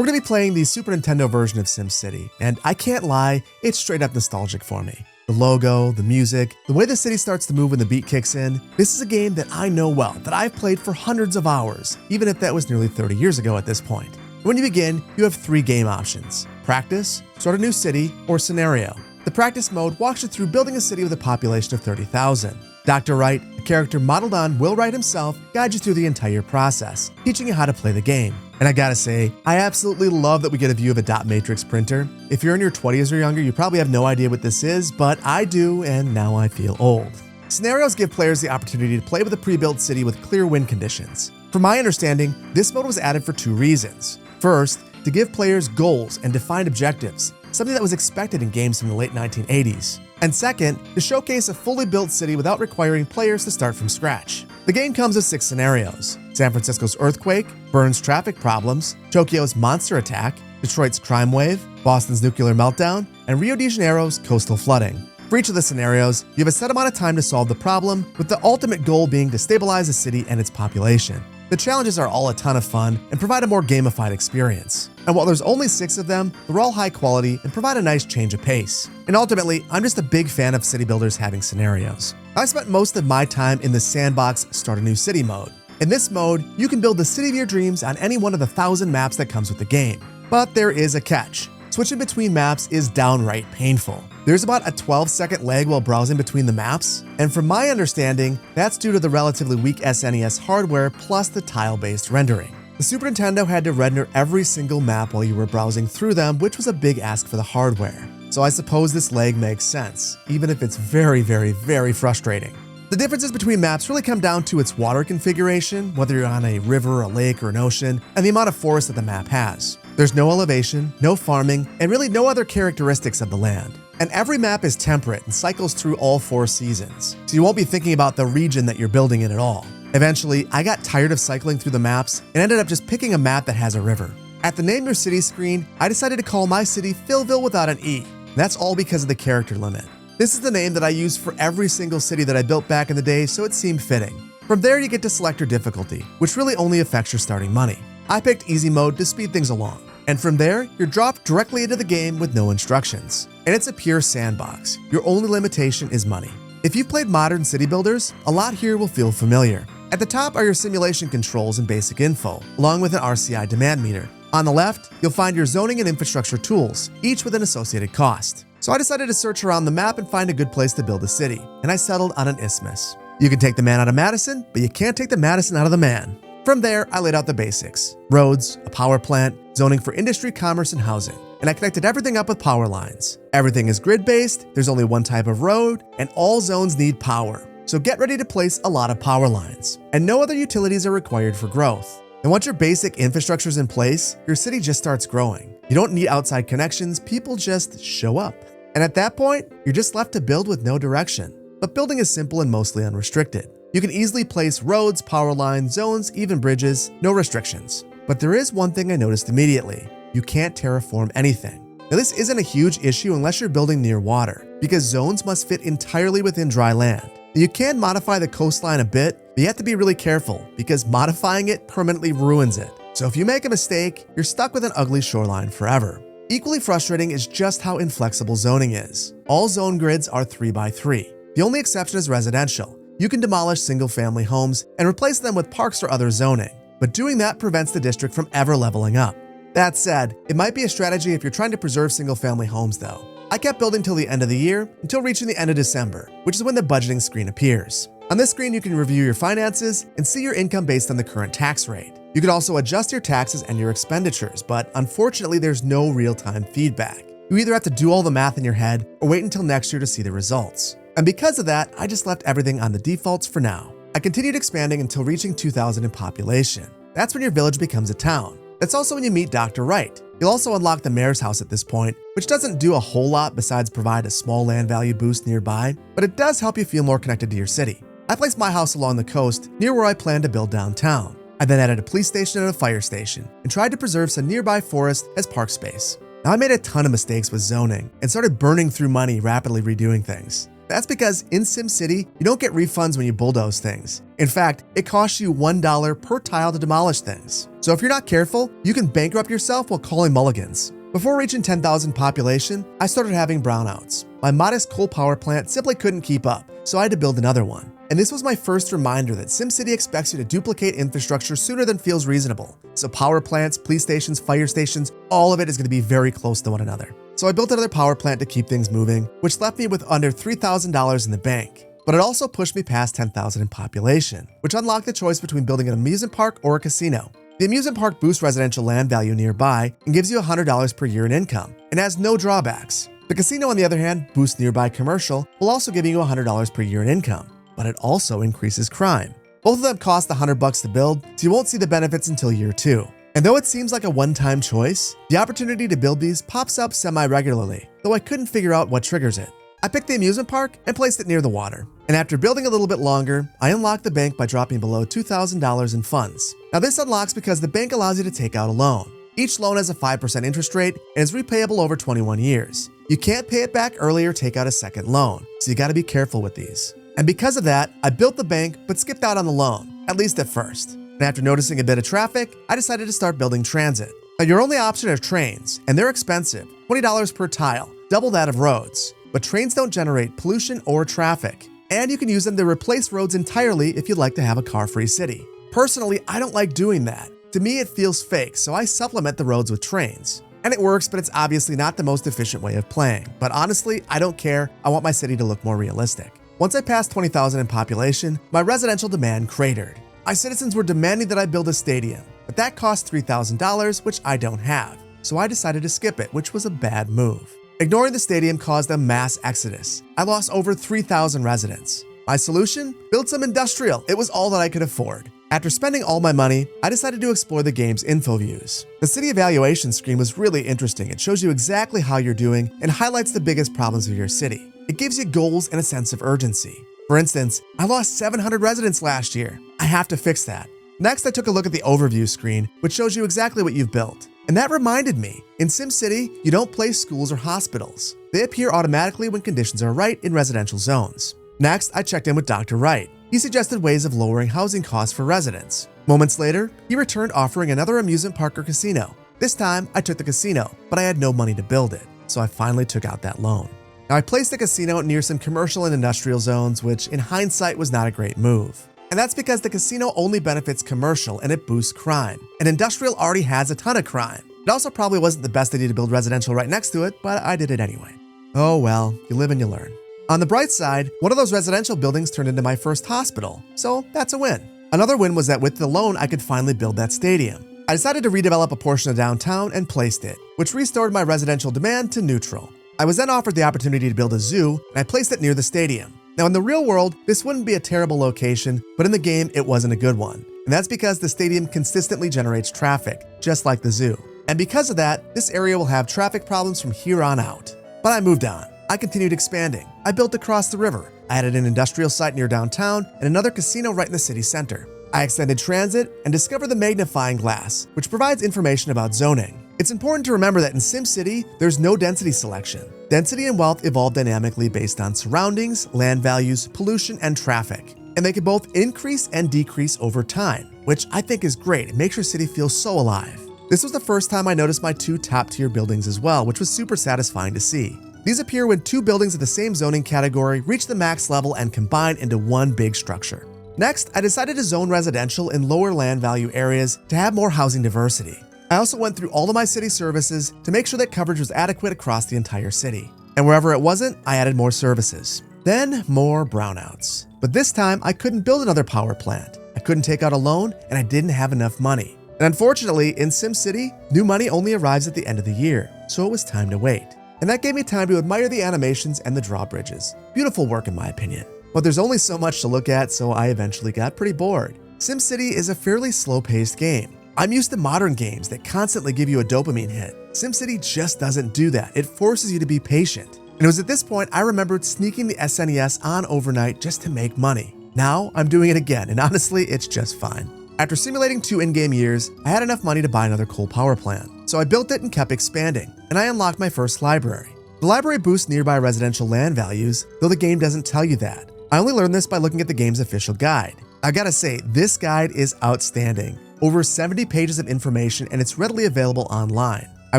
We're going to be playing the Super Nintendo version of SimCity, and I can't lie, it's straight up nostalgic for me. The logo, the music, the way the city starts to move when the beat kicks in, this is a game that I know well, that I've played for hundreds of hours, even if that was nearly 30 years ago at this point. When you begin, you have 3 game options: Practice, Start a New City, or Scenario. The Practice mode walks you through building a city with a population of 30,000. Dr. Wright, a character modeled on Will Wright himself, guides you through the entire process, teaching you how to play the game. And I gotta say, I absolutely love that we get a view of a dot matrix printer. If you're in your 20s or younger, you probably have no idea what this is, but I do, and now I feel old. Scenarios give players the opportunity to play with a pre-built city with clear win conditions. From my understanding, this mode was added for 2 reasons. First, to give players goals and defined objectives, something that was expected in games from the late 1980s. And second, to showcase a fully built city without requiring players to start from scratch. The game comes with 6 scenarios: San Francisco's earthquake, Bern's traffic problems, Tokyo's monster attack, Detroit's crime wave, Boston's nuclear meltdown, and Rio de Janeiro's coastal flooding. For each of the scenarios, you have a set amount of time to solve the problem, with the ultimate goal being to stabilize the city and its population. The challenges are all a ton of fun and provide a more gamified experience. And while there's only 6 of them, they're all high quality and provide a nice change of pace. And ultimately, I'm just a big fan of city builders having scenarios. I spent most of my time in the sandbox Start a New City mode. In this mode, you can build the city of your dreams on any one of the 1,000 maps that comes with the game. But there is a catch. Switching between maps is downright painful. There's about a 12-second lag while browsing between the maps, and from my understanding, that's due to the relatively weak SNES hardware plus the tile-based rendering. The Super Nintendo had to render every single map while you were browsing through them, which was a big ask for the hardware. So I suppose this lag makes sense, even if it's very frustrating. The differences between maps really come down to its water configuration, whether you're on a river, a lake, or an ocean, and the amount of forest that the map has. There's no elevation, no farming, and really no other characteristics of the land. And every map is temperate and cycles through all 4 seasons, so you won't be thinking about the region that you're building in at all. Eventually, I got tired of cycling through the maps and ended up just picking a map that has a river. At the Name Your City screen, I decided to call my city Philville without an E. That's all because of the character limit. This is the name that I used for every single city that I built back in the day, so it seemed fitting. From there, you get to select your difficulty, which really only affects your starting money. I picked easy mode to speed things along. And from there, you're dropped directly into the game with no instructions. And it's a pure sandbox. Your only limitation is money. If you've played modern city builders, a lot here will feel familiar. At the top are your simulation controls and basic info, along with an RCI demand meter. On the left, you'll find your zoning and infrastructure tools, each with an associated cost. So I decided to search around the map and find a good place to build a city, and I settled on an isthmus. You can take the man out of Madison, but you can't take the Madison out of the man. From there, I laid out the basics: roads, a power plant, zoning for industry, commerce, and housing. And I connected everything up with power lines. Everything is grid-based, there's only one type of road, and all zones need power. So get ready to place a lot of power lines. And no other utilities are required for growth. And once your basic infrastructure is in place, your city just starts growing. You don't need outside connections, people just show up. And at that point, you're just left to build with no direction. But building is simple and mostly unrestricted. You can easily place roads, power lines, zones, even bridges, no restrictions. But there is one thing I noticed immediately: you can't terraform anything. Now, this isn't a huge issue unless you're building near water, because zones must fit entirely within dry land. You can modify the coastline a bit, but you have to be really careful, because modifying it permanently ruins it. So if you make a mistake, you're stuck with an ugly shoreline forever. Equally frustrating is just how inflexible zoning is. All zone grids are 3x3. The only exception is residential. You can demolish single-family homes and replace them with parks or other zoning, but doing that prevents the district from ever leveling up. That said, it might be a strategy if you're trying to preserve single-family homes though. I kept building till the end of the year, until reaching the end of December, which is when the budgeting screen appears. On this screen, you can review your finances and see your income based on the current tax rate. You can also adjust your taxes and your expenditures, but unfortunately, there's no real-time feedback. You either have to do all the math in your head or wait until next year to see the results. And because of that, I just left everything on the defaults for now. I continued expanding until reaching 2,000 in population. That's when your village becomes a town. That's also when you meet Dr. Wright. You'll also unlock the mayor's house at this point, which doesn't do a whole lot besides provide a small land value boost nearby, but it does help you feel more connected to your city. I placed my house along the coast, near where I plan to build downtown. I then added a police station and a fire station, and tried to preserve some nearby forest as park space. Now, I made a ton of mistakes with zoning, and started burning through money rapidly redoing things. That's because in SimCity, you don't get refunds when you bulldoze things. In fact, it costs you $1 per tile to demolish things. So if you're not careful, you can bankrupt yourself while calling mulligans. Before reaching 10,000 population, I started having brownouts. My modest coal power plant simply couldn't keep up, so I had to build another one. And this was my first reminder that SimCity expects you to duplicate infrastructure sooner than feels reasonable. So power plants, police stations, fire stations, all of it is going to be very close to one another. So I built another power plant to keep things moving, which left me with under $3,000 in the bank. But it also pushed me past 10,000 in population, which unlocked the choice between building an amusement park or a casino. The amusement park boosts residential land value nearby and gives you $100 per year in income, and has no drawbacks. The casino, on the other hand, boosts nearby commercial while also giving you $100 per year in income, but it also increases crime. Both of them cost $100 to build, so you won't see the benefits until year 2. And though it seems like a one-time choice, the opportunity to build these pops up semi-regularly, though I couldn't figure out what triggers it. I picked the amusement park and placed it near the water. And after building a little bit longer, I unlocked the bank by dropping below $2,000 in funds. Now this unlocks because the bank allows you to take out a loan. Each loan has a 5% interest rate and is repayable over 21 years. You can't pay it back early or take out a second loan, so you gotta be careful with these. And because of that, I built the bank but skipped out on the loan, at least at first. And after noticing a bit of traffic, I decided to start building transit. Now your only option are trains, and they're expensive, $20 per tile, double that of roads. But trains don't generate pollution or traffic, and you can use them to replace roads entirely if you'd like to have a car-free city. Personally, I don't like doing that. To me, it feels fake, so I supplement the roads with trains. And it works, but it's obviously not the most efficient way of playing. But honestly, I don't care. I want my city to look more realistic. Once I passed 20,000 in population, my residential demand cratered. My citizens were demanding that I build a stadium, but that cost $3,000, which I don't have. So I decided to skip it, which was a bad move. Ignoring the stadium caused a mass exodus. I lost over 3,000 residents. My solution? Build some industrial. It was all that I could afford. After spending all my money, I decided to explore the game's info views. The city evaluation screen was really interesting. It shows you exactly how you're doing and highlights the biggest problems of your city. It gives you goals and a sense of urgency. For instance, I lost 700 residents last year. I have to fix that. Next, I took a look at the overview screen, which shows you exactly what you've built. And that reminded me, in SimCity, you don't place schools or hospitals. They appear automatically when conditions are right in residential zones. Next, I checked in with Dr. Wright. He suggested ways of lowering housing costs for residents. Moments later, he returned offering another amusement park or casino. This time, I took the casino, but I had no money to build it, so I finally took out that loan. Now, I placed the casino near some commercial and industrial zones, which in hindsight was not a great move. And that's because the casino only benefits commercial and it boosts crime. And industrial already has a ton of crime. It also probably wasn't the best idea to build residential right next to it, but I did it anyway. Oh well, you live and you learn. On the bright side, one of those residential buildings turned into my first hospital, so that's a win. Another win was that with the loan, I could finally build that stadium. I decided to redevelop a portion of downtown and placed it, which restored my residential demand to neutral. I was then offered the opportunity to build a zoo, and I placed it near the stadium. Now in the real world, this wouldn't be a terrible location, but in the game, it wasn't a good one. And that's because the stadium consistently generates traffic, just like the zoo. And because of that, this area will have traffic problems from here on out. But I moved on. I continued expanding. I built across the river. I added an industrial site near downtown and another casino right in the city center. I extended transit and discovered the magnifying glass, which provides information about zoning. It's important to remember that in SimCity, there's no density selection. Density and wealth evolve dynamically based on surroundings, land values, pollution, and traffic. And they can both increase and decrease over time, which I think is great. It makes your city feel so alive. This was the first time I noticed my 2 top-tier buildings as well, which was super satisfying to see. These appear when 2 buildings of the same zoning category reach the max level and combine into one big structure. Next, I decided to zone residential in lower land value areas to have more housing diversity. I also went through all of my city services to make sure that coverage was adequate across the entire city. And wherever it wasn't, I added more services. Then more brownouts. But this time, I couldn't build another power plant. I couldn't take out a loan, and I didn't have enough money. And unfortunately, in SimCity, new money only arrives at the end of the year, so it was time to wait. And that gave me time to admire the animations and the drawbridges. Beautiful work in my opinion. But there's only so much to look at, so I eventually got pretty bored. SimCity is a fairly slow-paced game. I'm used to modern games that constantly give you a dopamine hit. SimCity just doesn't do that. It forces you to be patient. And it was at this point I remembered sneaking the SNES on overnight just to make money. Now I'm doing it again, and honestly, it's just fine. After simulating 2 in-game years, I had enough money to buy another coal power plant. So I built it and kept expanding, and I unlocked my first library. The library boosts nearby residential land values, though the game doesn't tell you that. I only learned this by looking at the game's official guide. I gotta say, this guide is outstanding. Over 70 pages of information, and it's readily available online. I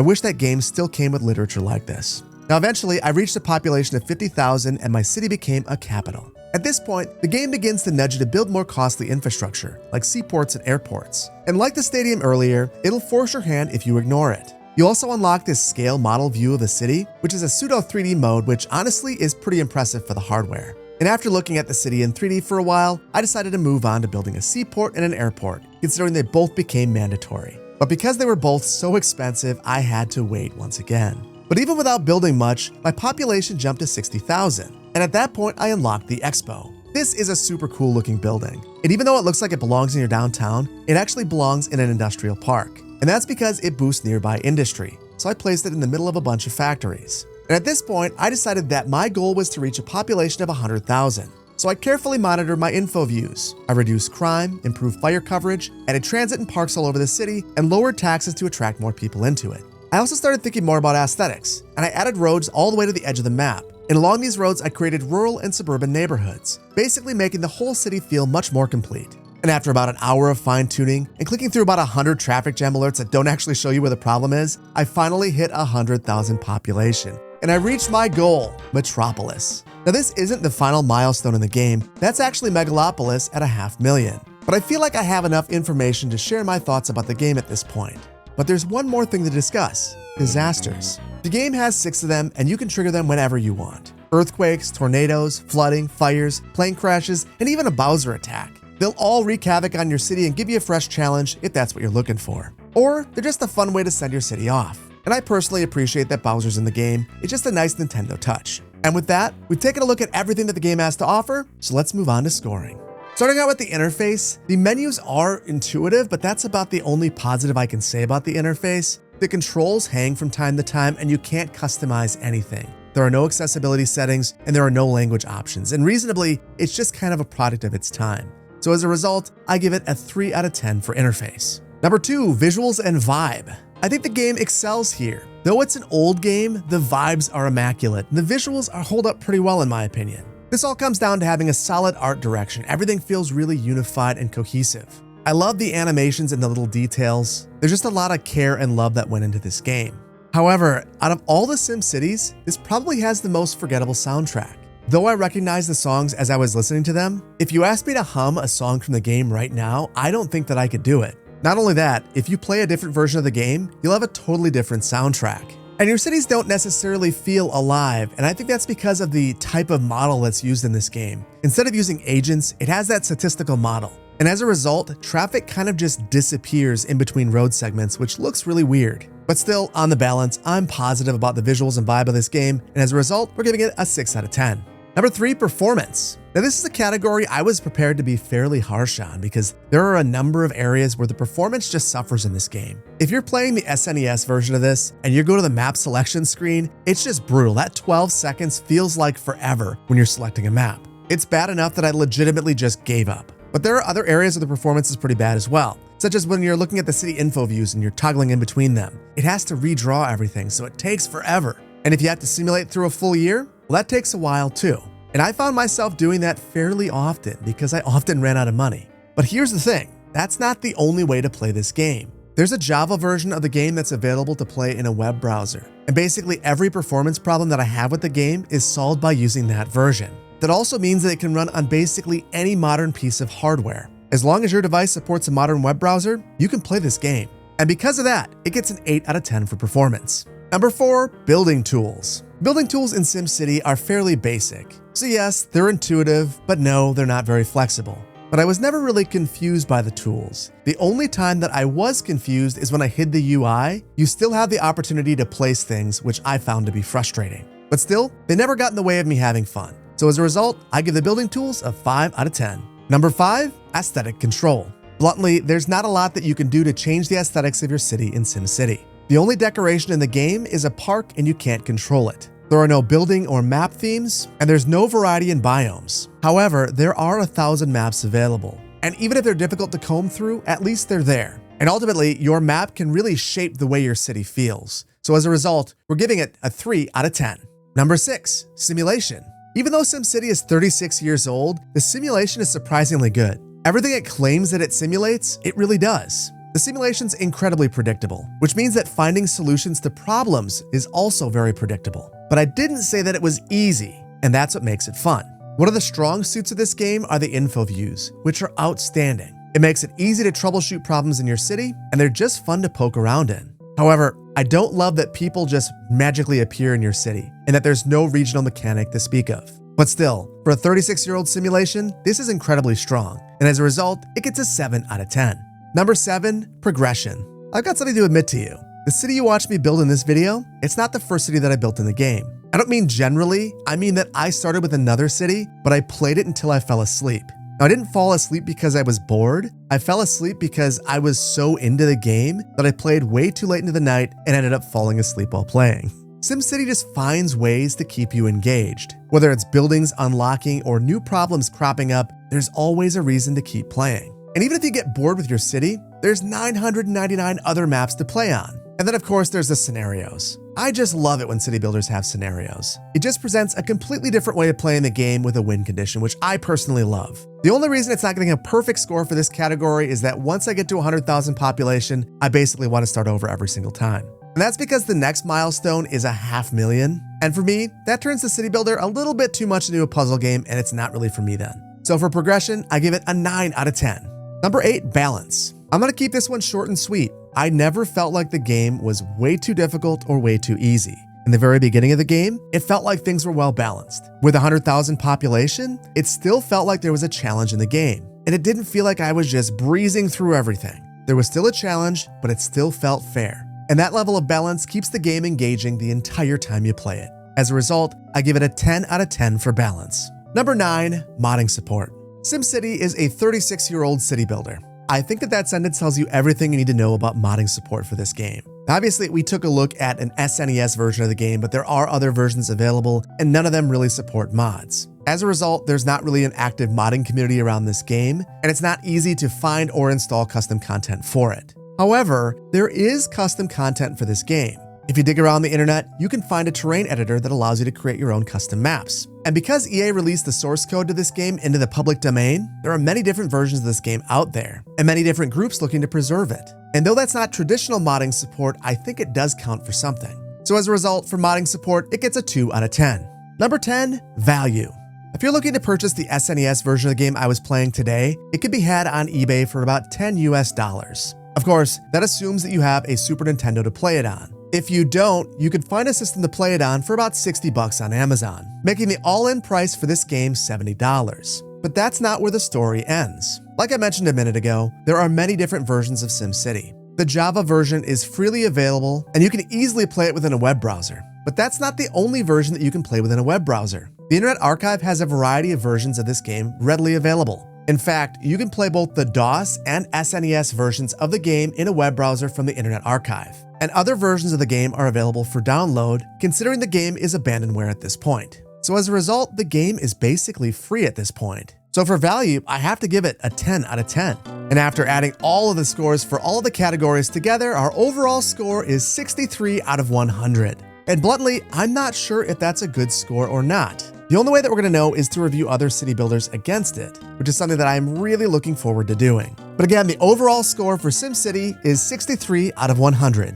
wish that games still came with literature like this. Now eventually, I reached a population of 50,000 and my city became a capital. At this point, the game begins to nudge you to build more costly infrastructure, like seaports and airports. And like the stadium earlier, it'll force your hand if you ignore it. You also unlock this scale model view of the city, which is a pseudo 3D mode, which honestly is pretty impressive for the hardware. And after looking at the city in 3D for a while, I decided to move on to building a seaport and an airport, considering they both became mandatory. But because they were both so expensive, I had to wait once again. But even without building much, my population jumped to 60,000. And at that point, I unlocked the Expo. This is a super cool looking building. And even though it looks like it belongs in your downtown, it actually belongs in an industrial park. And that's because it boosts nearby industry. So I placed it in the middle of a bunch of factories. And at this point, I decided that my goal was to reach a population of 100,000. So I carefully monitored my info views. I reduced crime, improved fire coverage, added transit and parks all over the city, and lowered taxes to attract more people into it. I also started thinking more about aesthetics, and I added roads all the way to the edge of the map. And along these roads, I created rural and suburban neighborhoods, basically making the whole city feel much more complete. And after about an hour of fine-tuning and clicking through about 100 traffic jam alerts that don't actually show you where the problem is, I finally hit 100,000 population. And I reached my goal, Metropolis. Now this isn't the final milestone in the game, that's actually Megalopolis at 500,000. But I feel like I have enough information to share my thoughts about the game at this point. But there's one more thing to discuss: disasters. The game has 6 of them, and you can trigger them whenever you want. Earthquakes, tornadoes, flooding, fires, plane crashes, and even a Bowser attack. They'll all wreak havoc on your city and give you a fresh challenge if that's what you're looking for. Or they're just a fun way to send your city off. And I personally appreciate that Bowser's in the game. It's just a nice Nintendo touch. And with that, we've taken a look at everything that the game has to offer, so let's move on to scoring. Starting out with the interface, the menus are intuitive, but that's about the only positive I can say about the interface. The controls hang from time to time, and you can't customize anything. There are no accessibility settings, and there are no language options, and reasonably, it's just kind of a product of its time. So as a result, I give it a 3 out of 10 for interface. Number 2, visuals and vibe. I think the game excels here. Though it's an old game, the vibes are immaculate, and the visuals hold up pretty well in my opinion. This all comes down to having a solid art direction. Everything feels really unified and cohesive. I love the animations and the little details. There's just a lot of care and love that went into this game. However, out of all the SimCities, this probably has the most forgettable soundtrack. Though I recognize the songs as I was listening to them, if you asked me to hum a song from the game right now, I don't think that I could do it. Not only that, if you play a different version of the game, you'll have a totally different soundtrack. And your cities don't necessarily feel alive, and I think that's because of the type of model that's used in this game. Instead of using agents, it has that statistical model. And as a result, traffic kind of just disappears in between road segments, which looks really weird. But still, on the balance, I'm positive about the visuals and vibe of this game, and as a result, we're giving it a 6 out of 10. Number 3, performance. Now this is a category I was prepared to be fairly harsh on because there are a number of areas where the performance just suffers in this game. If you're playing the SNES version of this and you go to the map selection screen, it's just brutal. That 12 seconds feels like forever when you're selecting a map. It's bad enough that I legitimately just gave up. But there are other areas where the performance is pretty bad as well, such as when you're looking at the city info views and you're toggling in between them. It has to redraw everything, so it takes forever. And if you have to simulate through a full year, well, that takes a while too. And I found myself doing that fairly often because I often ran out of money. But here's the thing, that's not the only way to play this game. There's a Java version of the game that's available to play in a web browser. And basically every performance problem that I have with the game is solved by using that version. That also means that it can run on basically any modern piece of hardware. As long as your device supports a modern web browser, you can play this game. And because of that, it gets an 8 out of 10 for performance. Number 4, building tools. Building tools in SimCity are fairly basic. So yes, they're intuitive, but no, they're not very flexible. But I was never really confused by the tools. The only time that I was confused is when I hid the UI. You still have the opportunity to place things, which I found to be frustrating. But still, they never got in the way of me having fun. So as a result, I give the building tools a 5 out of 10. Number 5, aesthetic control. Bluntly, there's not a lot that you can do to change the aesthetics of your city in SimCity. The only decoration in the game is a park and you can't control it. There are no building or map themes, and there's no variety in biomes. However, there are 1,000 maps available. And even if they're difficult to comb through, at least they're there. And ultimately, your map can really shape the way your city feels. So as a result, we're giving it a 3 out of 10. Number 6, simulation. Even though SimCity is 36 years old, the simulation is surprisingly good. Everything it claims that it simulates, it really does. The simulation's incredibly predictable, which means that finding solutions to problems is also very predictable. But I didn't say that it was easy, and that's what makes it fun. One of the strong suits of this game are the info views, which are outstanding. It makes it easy to troubleshoot problems in your city, and they're just fun to poke around in. However, I don't love that people just magically appear in your city, and that there's no regional mechanic to speak of. But still, for a 36-year-old simulation, this is incredibly strong, and as a result, it gets a 7 out of 10. Number 7, progression. I've got something to admit to you. The city you watched me build in this video, it's not the first city that I built in the game. I don't mean generally, I mean that I started with another city, but I played it until I fell asleep. Now, I didn't fall asleep because I was bored. I fell asleep because I was so into the game that I played way too late into the night and ended up falling asleep while playing. SimCity just finds ways to keep you engaged. Whether it's buildings unlocking or new problems cropping up, there's always a reason to keep playing. And even if you get bored with your city, there's 999 other maps to play on. And then of course there's the scenarios. I just love it when city builders have scenarios. It just presents a completely different way of playing the game with a win condition, which I personally love. The only reason it's not getting a perfect score for this category is that once I get to 100,000 population, I basically want to start over every single time. And that's because the next milestone is 500,000. And for me, that turns the city builder a little bit too much into a puzzle game, and it's not really for me then. So for progression, I give it a 9 out of 10. Number 8, balance. I'm gonna keep this one short and sweet. I never felt like the game was way too difficult or way too easy. In the very beginning of the game, it felt like things were well balanced. With 100,000 population, it still felt like there was a challenge in the game. And it didn't feel like I was just breezing through everything. There was still a challenge, but it still felt fair. And that level of balance keeps the game engaging the entire time you play it. As a result, I give it a 10 out of 10 for balance. Number 9, modding support. SimCity is a 36-year-old city builder. I think that sentence tells you everything you need to know about modding support for this game. Obviously, we took a look at an SNES version of the game, but there are other versions available, and none of them really support mods. As a result, there's not really an active modding community around this game, and it's not easy to find or install custom content for it. However, there is custom content for this game. If you dig around the internet, you can find a terrain editor that allows you to create your own custom maps. And because EA released the source code to this game into the public domain, there are many different versions of this game out there, and many different groups looking to preserve it. And though that's not traditional modding support, I think it does count for something. So as a result, for modding support, it gets a 2 out of 10. Number 10, value. If you're looking to purchase the SNES version of the game I was playing today, it could be had on eBay for about $10 US. Of course, that assumes that you have a Super Nintendo to play it on. If you don't, you could find a system to play it on for about $60 on Amazon, making the all-in price for this game $70. But that's not where the story ends. Like I mentioned a minute ago, there are many different versions of SimCity. The Java version is freely available, and you can easily play it within a web browser. But that's not the only version that you can play within a web browser. The Internet Archive has a variety of versions of this game readily available. In fact, you can play both the DOS and SNES versions of the game in a web browser from the Internet Archive. And other versions of the game are available for download, considering the game is abandonware at this point. So as a result, the game is basically free at this point. So for value, I have to give it a 10 out of 10. And after adding all of the scores for all of the categories together, our overall score is 63 out of 100. And bluntly, I'm not sure if that's a good score or not. The only way that we're going to know is to review other city builders against it, which is something that I'm really looking forward to doing. But again, the overall score for SimCity is 63 out of 100.